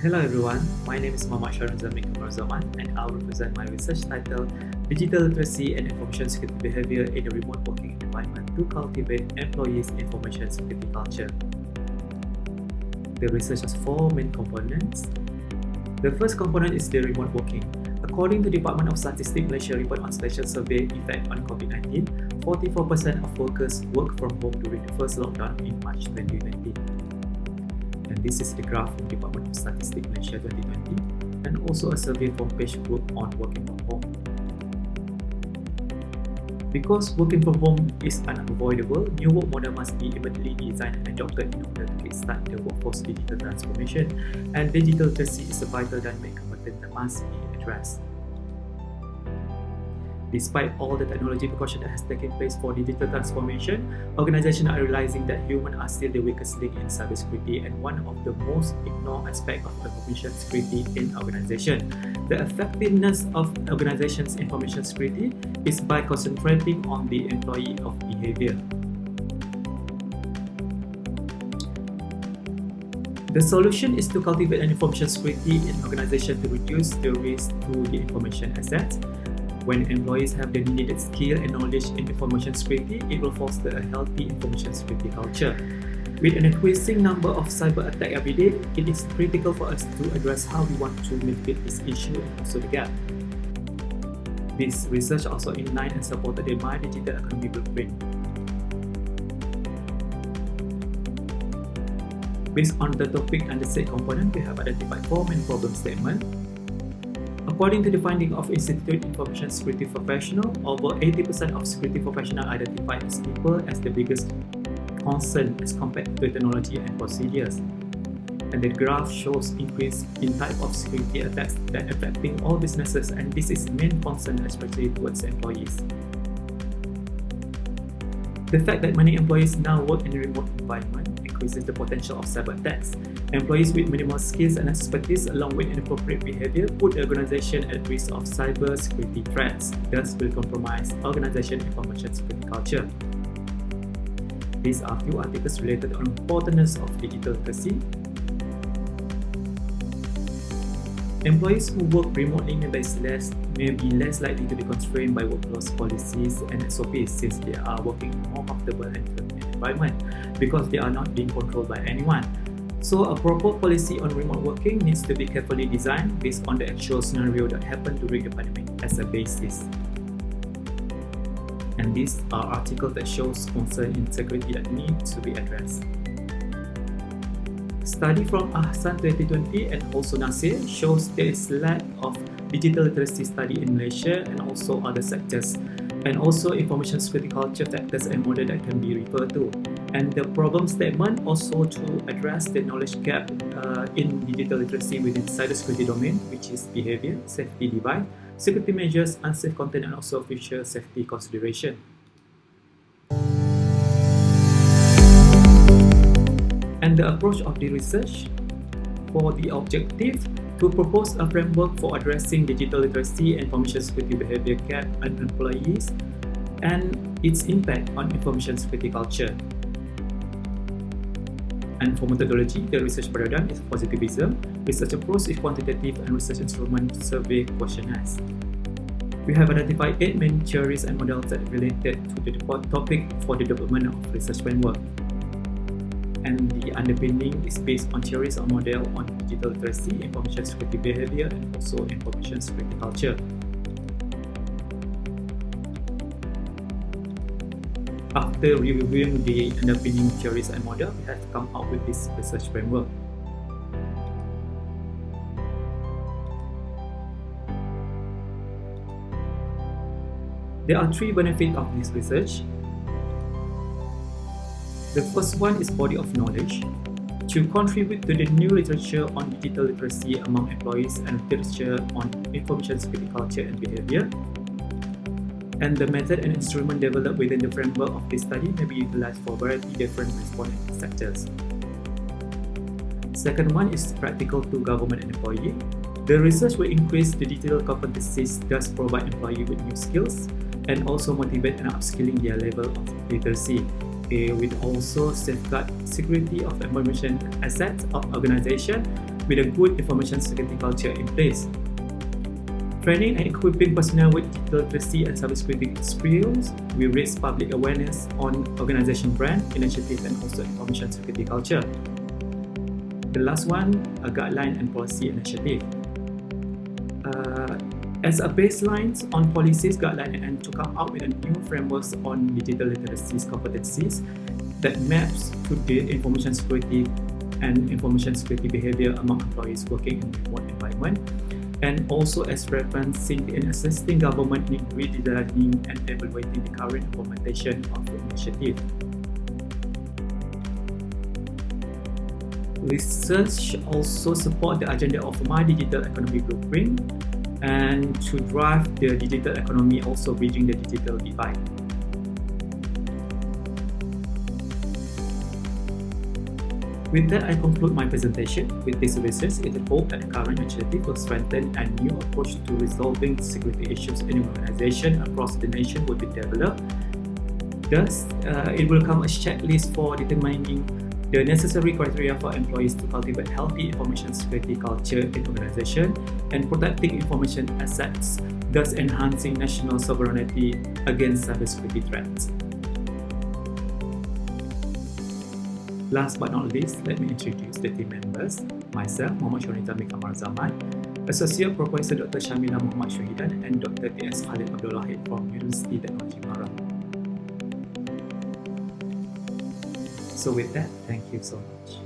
Hello everyone, my name is Muhammad Sharon Zamik Zaman and I will present my research titled Digital Literacy and Information Security Behavior in a Remote Working Environment to Cultivate Employees' Information Security Culture. The research has four main components. The first component is the remote working. According to the Department of Statistics Malaysia report on Special Survey Effect on COVID-19, 44% of workers work from home during the first lockdown in March 2020. And this is the graph from Department of Statistics Malaysia 2020 and also a survey from Page Group on working from home. Because working from home is unavoidable, new work model must be immediately designed and adopted in order to kickstart the workforce digital transformation, and digital literacy is a vital dynamic component that must be addressed. Despite all the technology precaution that has taken place for digital transformation, organizations are realizing that humans are still the weakest link in cybersecurity and one of the most ignored aspects of information security in organization. The effectiveness of organizations' information security is by concentrating on the employee of behavior. The solution is to cultivate an information security in organization to reduce the risk to the information assets. When employees have the needed skill and knowledge in information security, it will foster a healthy information security culture. With an increasing number of cyber attacks every day, it is critical for us to address how we want to mitigate this issue and also the gap. This research also in line and supported the My Digital Economy Blueprint. Based on the topic and the set component, we have identified four main problem statements. According to the finding of Institute Information Security Professional, over 80% of security professionals identify as people as the biggest concern as compared to technology and procedures. And the graph shows increase in type of security attacks that affecting all businesses, and this is main concern especially towards employees. The fact that many employees now work in a remote environment increases the potential of cyber attacks. Employees with minimal skills and expertise along with inappropriate behavior put the organization at risk of cyber security threats, thus will compromise organization information security culture. These are few articles related on the importance of digital literacy. Employees who work remotely may be less likely to be constrained by workflows policies and SOPs since they are working in a more comfortable and environment because they are not being controlled by anyone. So a proper policy on remote working needs to be carefully designed based on the actual scenario that happened during the pandemic as a basis. And these are articles that shows concern in security that need to be addressed. Study from Ahsan 2020 and also NIICE shows there is lack of digital literacy study in Malaysia and also other sectors, and also information security culture factors and model that can be referred to. And the problem statement also to address the knowledge gap in digital literacy within cybersecurity domain, which is behavior, safety device, security measures, unsafe content, and also future safety consideration. And the approach of the research for the objective to propose a framework for addressing digital literacy and information security behavior gap in employees and its impact on information security culture. And for methodology, the research paradigm is positivism, research approach is quantitative, and research instrument survey questionnaires. We have identified 8 main theories and models that related to the topic for the development of research framework. And the underpinning is based on theories or model on digital literacy, information security behavior, and also information security culture. After reviewing the underpinning theories and model, we have come up with this research framework. There are 3 benefits of this research. The first one is body of knowledge, to contribute to the new literature on digital literacy among employees and literature on information security culture and behavior. And the method and instrument developed within the framework of this study may be utilized for a variety of different respondent sectors. Second one is practical to government and employee. The research will increase the digital competencies, thus provide employees with new skills and also motivate and upskilling their level of literacy. With also safeguard security of information assets of organization with a good information security culture in place. Training and equipping personnel with digital literacy and cybersecurity skills will raise public awareness on organization brand, initiative, and also information security culture. The last one, a guideline and policy initiative. As a baseline on policies, guidelines, and to come out with a new frameworks on digital literacy competencies that maps to the information security and information security behavior among employees working in remote environment, and also as referencing and assisting government in redesigning and evaluating the current implementation of the initiative. Research also support the agenda of My Digital Economy Blueprint and to drive the digital economy, also bridging the digital divide. With that, I conclude my presentation. With this research, it is hoped that the current initiative will strengthen a new approach to resolving security issues in organization across the nation will be developed. Thus, it will come a checklist for determining the necessary criteria for employees to cultivate healthy information security culture in organization and protecting information assets, thus enhancing national sovereignty against cybersecurity threats. Last but not least, let me introduce the team members. Myself, Muhammad Syahrul Nizami Kamar Zaman, Associate Professor Dr. Shamila Muhammad Syahidan, and Dr. T.S. Khalid Abdul Wahid from University Technology Mara. So with that, thank you so much.